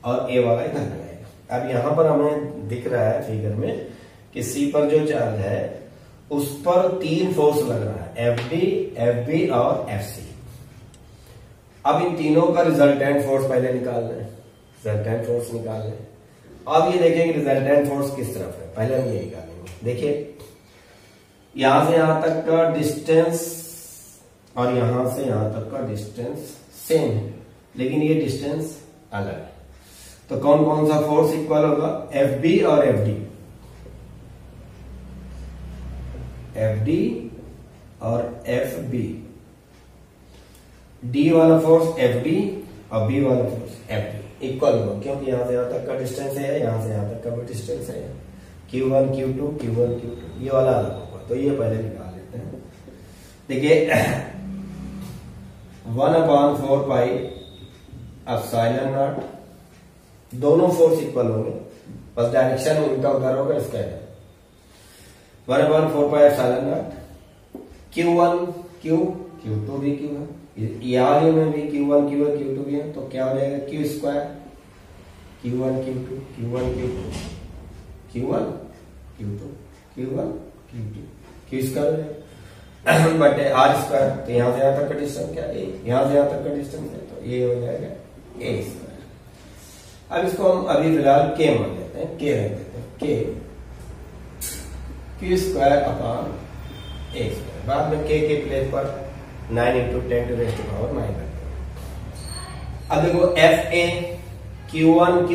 [SPEAKER 1] और A वाला इधर लगाएगा। अब यहां पर हमें दिख रहा है फिगर में कि C पर जो चार्ज है उस पर 3 फोर्स लग रहा है, FD, FB और FC। अब इन तीनों का रिजल्टेंट फोर्स पहले निकाल लें, रिजल्टेंट फोर्स निकाल लें। अब ये देखेंगे रिजल्टेंट फोर्स किस तरफ है, पहले हम ये निकालेंगे। देखिए यहां से यहां तक का डिस्टेंस और यहां से यहां तक का डिस्टेंस सेम है, लेकिन ये डिस्टेंस अलग है, तो कौन कौन सा फोर्स इक्वल होगा, FB और FD, FD और FB, D वाला फोर्स FD और B वाला फोर्स FD इक्वल होगा, क्योंकि यहां से यहां तक का डिस्टेंस है, यहां से यहां तक का भी डिस्टेंस है, Q1 Q2 Q1 Q2, ये वाला अलग होगा, तो ये पहले निकाल लेते हैं। देखिए 1/4 पाई एप्सिलॉन नॉट, दोनों फोर्स इक्वल होंगे, बस डायरेक्शन उल्टा उधर होगा, इसका 1/4 pi epsilon not, Q1 Q, Q2 भी Q है, यार में भी Q1 Q और Q2 भी है, तो क्या हो जाएगा, Q² Q1 Q2 Q1 Q2 Q1 Q2 Q1 Q2 Q² बटे R², तो यहां से यहां तक का डिस्टेंस क्या है, यहां से यहां तक का डिस्टेंस है, तो ये हो जाएगा A²। अब इसको हम अभी फिलहाल K मान लेते हैं, K रख देते हैं, K Q²/A², बाद में K के प्लेस पर 9 × 10⁻⁹ रखते हैं। अब देखो FA, Q1 Q,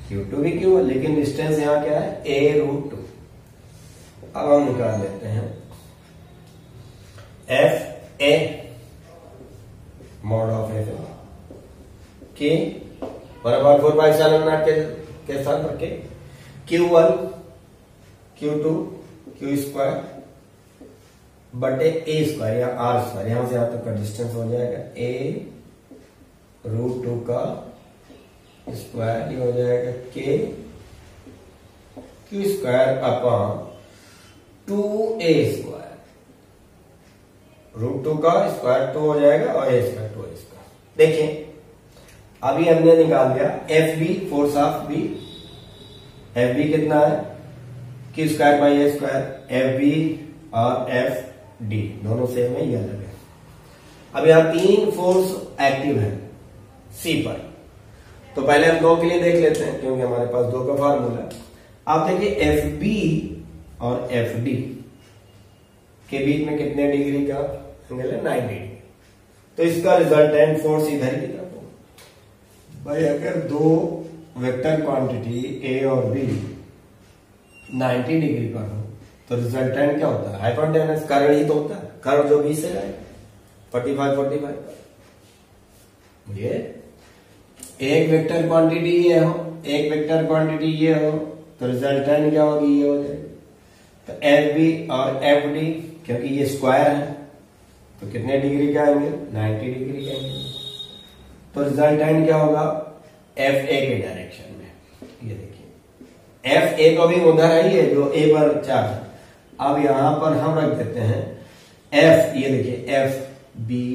[SPEAKER 1] Q2 भी Q है, लेकिन डिस्टेंस यहां क्या है, A√2। अब हम निकाल लेते हैं FA mod of FA, के 1/4 के साथ रखे Q1 Q2 Q स्क्वायर बटे ए स्क्वायर या आर स्क्वायर, यहां से यहां तक का डिस्टेंस हो जाएगा a√2 का स्क्वायर, ये हो जाएगा के Q square upon 2a square, √2 का स्क्वायर 2 हो जाएगा और a स्क्वायर 2a स्क्वायर। देखिए अभी हमने निकाल दिया F B, force of B. F B कितना है Q square by A square. F B और एफ डी दोनों सेम है, ये अलग है। अब यहां 3 फोर्स एक्टिव है सी पर, तो पहले हम 2 के लिए देख लेते हैं क्योंकि हमारे पास 2 का फार्मूला है। आप देखिए एफ बी और एफ डी के बीच में कितने डिग्री का एंगल है, 90 डिग्री। तो इसका रिजल्टेंट फोर्स इधर की तरफ होगा। भाई अगर 2 वेक्टर क्वांटिटी ए और बी 90 डिग्री पर हो तो रिजल्टेंट क्या होता है, हाइपोटेनस कारण ही तो होता है, कर्व जो 20 से जाएगा 45 ये एक वेक्टर क्वांटिटी ये हो, एक वेक्टर क्वांटिटी ये हो, तो रिजल्टेंट क्या होगी, ये हो जाएगी। तो एफ बी और एफ डी क्योंकि ये स्क्वायर है तो कितने डिग्री का आएंगे, 90 डिग्री का आएंगे। तो रिजल्टेंट क्या होगा, एफ ए के डायरेक्शन में। ये देखिए एफ ए तो भी उधर है ये जो ए पर चार्ज है। अब यहां पर हम रख देते हैं एफ, ये देखिए एफ बी,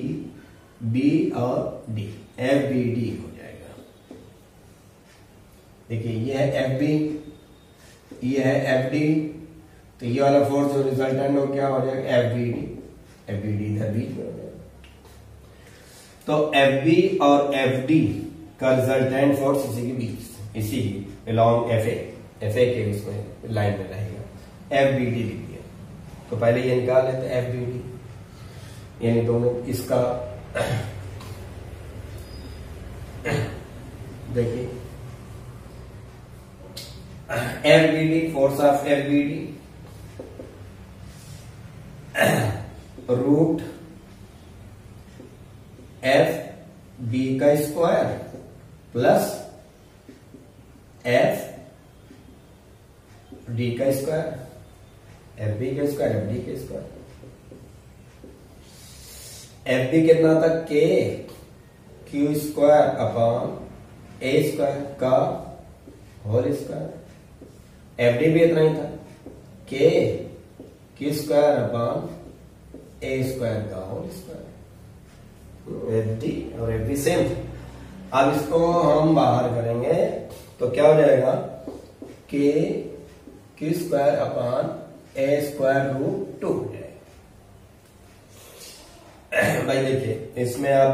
[SPEAKER 1] बी और डी, एफ बी डी हो जाएगा। देखिए ये है एफ बी, ये है एफ डी, तो ये वाला फोर्स जो रिजल्टेंट हो क्या हो जाएगा, F B D. F B D इधर बीच में हो जाएगा। तो एफ बी और एफ डी का रिजल्टेंट फोर्स इसी के बीच, इसी अलोंग एफ ए के उसमें लाइन में रहेगा, एफ बी डी लिख दिया। तो पहले ये निकाल लेते हैं एफ बी डी, यानी दोनों इसका देखिए F B D, force of F B D root F B का स्क्वायर प्लस एफ डी का स्क्वायर, एफ बी का स्क्वायर एफ डी का स्क्वायर। एफ बी कितना था, K Q square upon A square का होल स्क्वायर। एफ डी भी इतना ही था, K Q square upon A square का होल स्क्वायर। एफ डी और एफ बी सेम। अब इसको हम बाहर करेंगे तो क्या हो जाएगा, के Q square upon A square root 2 हो जाएगा। भाई देखिए इसमें आप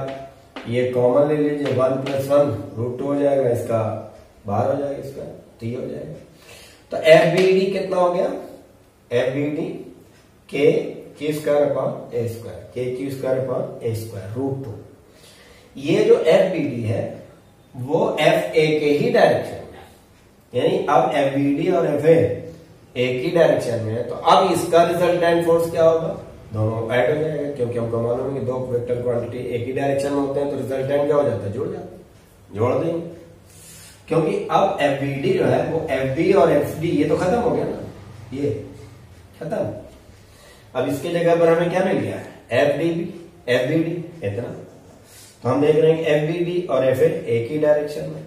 [SPEAKER 1] ये कॉमन ले लीजिए, 1 + 1 √2 हो जाएगा, इसका बाहर हो जाएगा, इसका 3 हो जाएगा। तो एफ बी डी कितना हो गया, एफ बी डी के Q square upon A square, के Q square upon A square √2। ये जो एफ बी डी है वो एफ ए के ही डायरेक्शन में, यानी अब एफ बी डी और एफ ए एक ही डायरेक्शन में है। तो अब इसका रिजल्टेंट फोर्स क्या होगा, दोनों ऐड हो जाएगा, क्योंकि हमको मालूम है कि 2 वेक्टर क्वांटिटी एक ही डायरेक्शन में होते हैं तो रिजल्टेंट क्या हो जाता है, जुड़ जाता है, जोड़ देंगे। क्योंकि अब एफ बी डी जो है वो एफ बी और एफ डी ये तो खत्म हो गया ना, ये खत्म। अब इसके जगह पर हमें क्या मिल गया है, F D B F B D इतना। तो हम देख रहे हैं कि एफ बी डी और एफ ए एक ही डायरेक्शन में,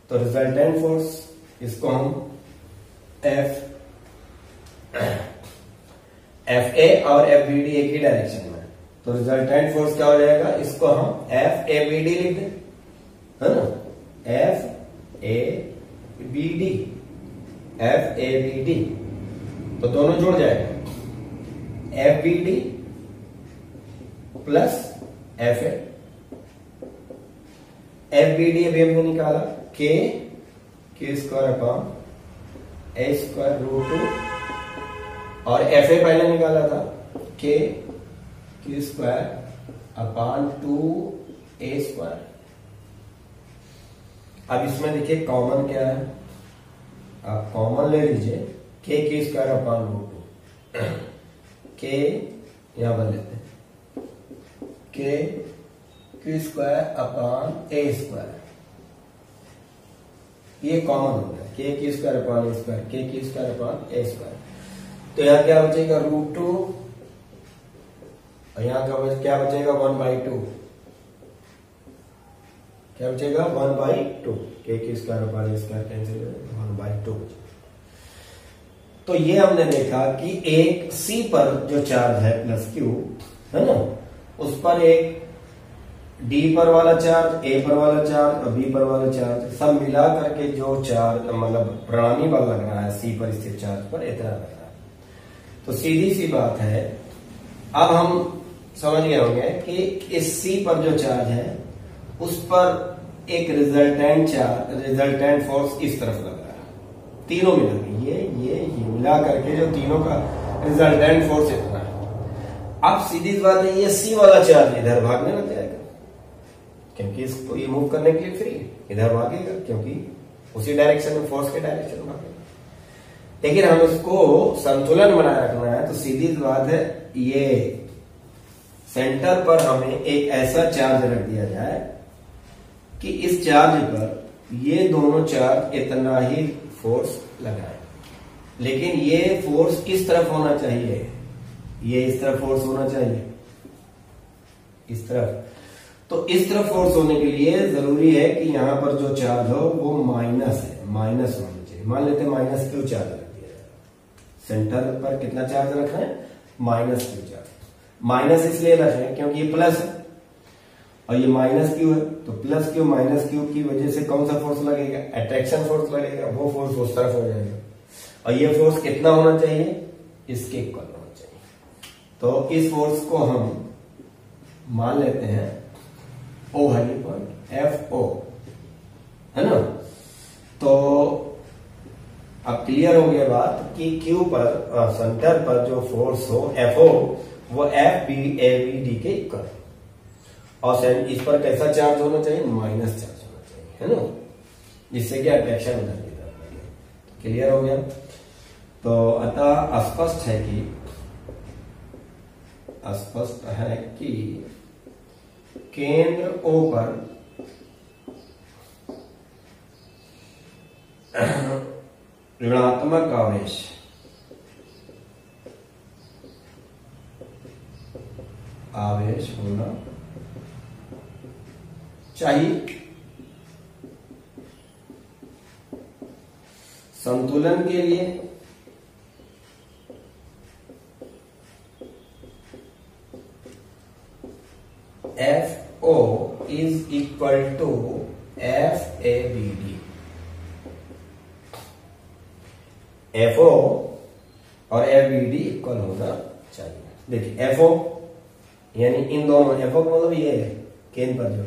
[SPEAKER 1] तो रिजल्टेंट फोर्स इसको हम एफ ए और एफ बी डी एक ही डायरेक्शन में, तो रिजल्टेंट फोर्स क्या हो जाएगा, इसको हम एफ ए बी डी लिख दें, है ना, F A B D, F A B D. तो दोनों जुड़ जाएगा, F B D plus F A. F B D अभी हमने निकाला, K Q square upon A square √2, और एफ ए पहले निकाला था, K Q square upon 2a square. अब इसमें देखिए कॉमन क्या है, आप कॉमन ले लीजिए, के क्यू स्क्वायर अपॉन √2, के यहां बन लेते हैं, के Q square upon A square ये कॉमन हो गया, के की स्क्वायर अपॉन ए स्क्वायर, के की स्क्वायर अपॉन ए स्क्वायर। तो यहाँ क्या बचेगा √2, और यहाँ क्या बचेगा 1/2, क्या बचेगा 1/2, के की square upon A square cancel 1/2। तो ये हमने देखा कि एक सी पर जो चार्ज है +q है ना, उस पर एक डी पर वाला चार्ज, ए पर वाला चार्ज और बी पर वाला चार्ज सब मिला करके जो चार्ज मतलब प्रणामी बल लग रहा है सी पर स्थित चार्ज पर इतना लग रहा है। तो सीधी सी बात है, अब हम समझ गए होंगे कि इस सी पर जो चार्ज है उस पर एक रिजल्टेंट फोर्स इस तरफ लग रहा है, तीनों मिला के ये मिला करके जो तीनों का रिजल्टेंट फोर्स इतना है। अब सीधी बात है, ये सी वाला चार्ज इधर भागने लग जाएगा क्योंकि इसको ये मूव करने के लिए फ्री इधर भागेगा, क्योंकि उसी डायरेक्शन में, फोर्स के डायरेक्शन में भागेगा। लेकिन हम इसको संतुलन बनाए रखना है, तो सीधी बात है ये सेंटर पर हमें एक ऐसा चार्ज रख दिया जाए कि इस चार्ज पर ये दोनों चार्ज इतना ही फोर्स लगाए, लेकिन ये फोर्स इस तरफ होना चाहिए, ये इस तरफ फोर्स होना चाहिए, इस तरफ। तो इस तरफ फोर्स होने के लिए जरूरी है कि यहां पर जो चार्ज हो वो माइनस है, माइनस होना चाहिए। मान लेते हैं -q चार्ज रख दिया जाए, सेंटर पर कितना चार्ज रखा है -q चार्ज। माइनस इसलिए रखें क्योंकि ये प्लस है और ये -q है, तो +q -q की वजह से कौन सा फोर्स लगेगा, अट्रैक्शन फोर्स लगेगा, वो फोर्स उस तरफ हो जाएगा। और ये फोर्स कितना होना चाहिए, इसके इक्वल होना चाहिए। तो इस फोर्स को हम मान लेते हैं O है पॉइंट FO है ना। तो अब क्लियर हो गया बात कि Q पर सेंटर पर जो फोर्स हो FO वो FBABD के इक्वल, और इस पर कैसा चार्ज होना चाहिए, माइनस चार्ज होना चाहिए, है ना, जिससे कि अट्रैक्शन हो जाएगी। क्लियर हो गया। तो अतः स्पष्ट है कि केंद्र O पर ऋणात्मक आवेश होना चाहिए। संतुलन के लिए FO is equal to FABD। FO और FBD इक्वल होना चाहिए। देखिए FO यानी इन दोनों, FO का मतलब ये है केंद्र पर जो,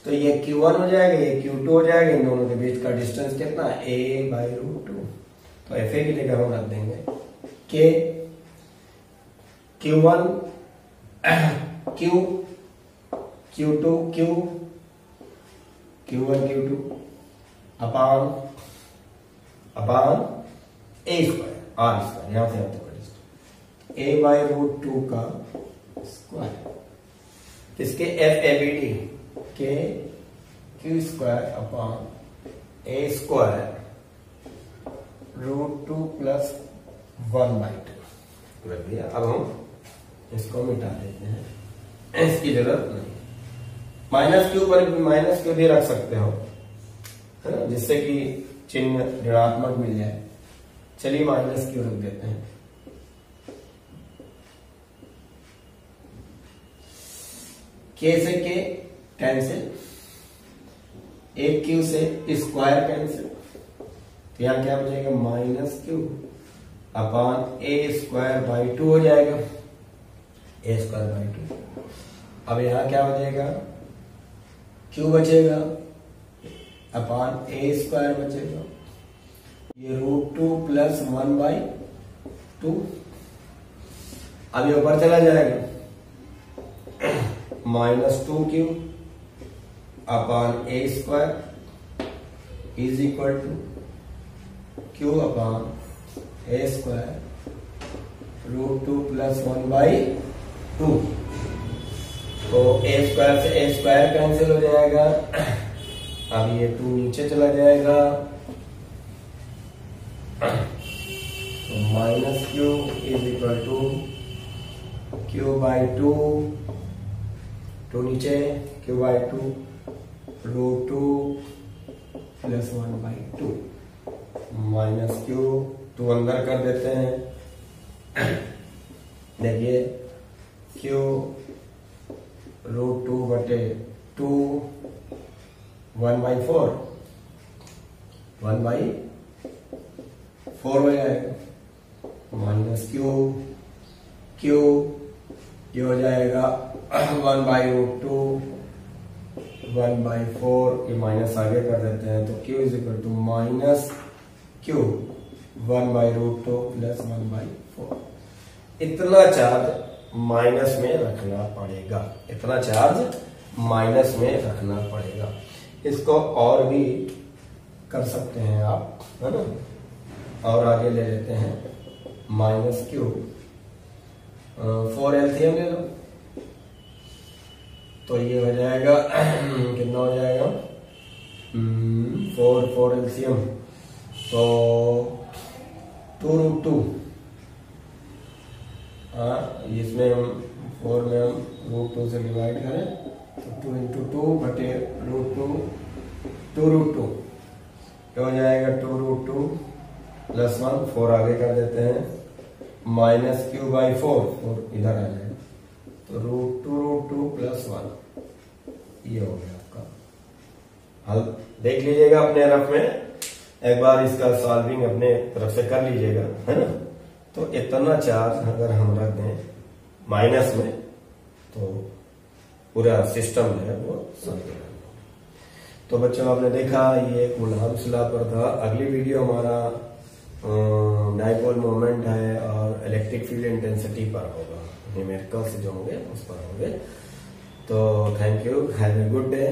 [SPEAKER 1] तो ये Q1 हो जाएगा, ये Q2 हो जाएगा, इन दोनों के बीच का डिस्टेंस कितना है A/√2। तो FA की जगह हम रख देंगे K Q1 Q Q2 Q1 Q2 upon A square R square, यहां से आपको A/√2 का स्क्वायर, किसके FABD के Q square upon A square √2 + 1/2 रख दिया। अब हम इसको मिटा देते हैं, इसकी जरूरत नहीं। -q पर -q भी रख सकते हो, है ना, जिससे कि चिन्ह ऋणात्मक मिल जाए। चलिए -q रख देते हैं। k से k कैंसिल, एक q से स्क्वायर कैंसिल, तो यहां क्या बचेगा -q अपान A²/2 हो जाएगा, A²/2। अब यहां क्या बचेगा, Q बचेगा अपान A² बचेगा, ये √2 + 1/2। अब ये ऊपर चला जाएगा, -2Q upon A² is equal to Q upon A² √2 + 1/2। तो A² से A² कैंसिल हो जाएगा। अब ये 2 नीचे चला जाएगा, minus Q is equal to Q by two, two नीचे, Q by two root two plus 1/2 minus Q, two अंदर कर देते हैं। देखिए क्यू रूट 2/2 1/4 1/4 हो जाएगा, माइनस क्यू क्यू ये हो जाएगा 1/√2 1/4, ये माइनस आगे कर देते हैं तो Q is equal to minus Q 1/√2 plus 1/4। इतना चार्ज माइनस में रखना पड़ेगा, इतना चार्ज माइनस में रखना पड़ेगा। इसको और भी कर सकते हैं आप, है ना, और आगे ले लेते हैं माइनस क्यू 4 एलसीएम ले लो तो ये हो जाएगा कितना हो जाएगा 4 एलसीएम तो 2√2, इसमें हम 4 में हम √2 से डिवाइड करें तो 2 × 2/√2 2√2 तो हो जाएगा 2√2 प्लस 1, 4 आगे कर देते हैं, माइनस क्यू/4 इधर आ जाएगा तो √2 प्लस 1, ये हो गया आपका हल। देख लीजिएगा अपने रफ में, एक बार इसका सॉल्विंग अपने तरफ से कर लीजिएगा, है ना। तो इतना चार्ज अगर हम रख दें माइनस में तो पूरा सिस्टम है वो सॉल्व। तो बच्चों आपने देखा ये कूलॉम्स लॉ पर था। अगली वीडियो हमारा डाइपोल मोमेंट है और इलेक्ट्रिक फील्ड इंटेंसिटी पर होगा, न्यूमेरिकल्स जो होंगे उस पर होंगे। तो thank you, have a good day.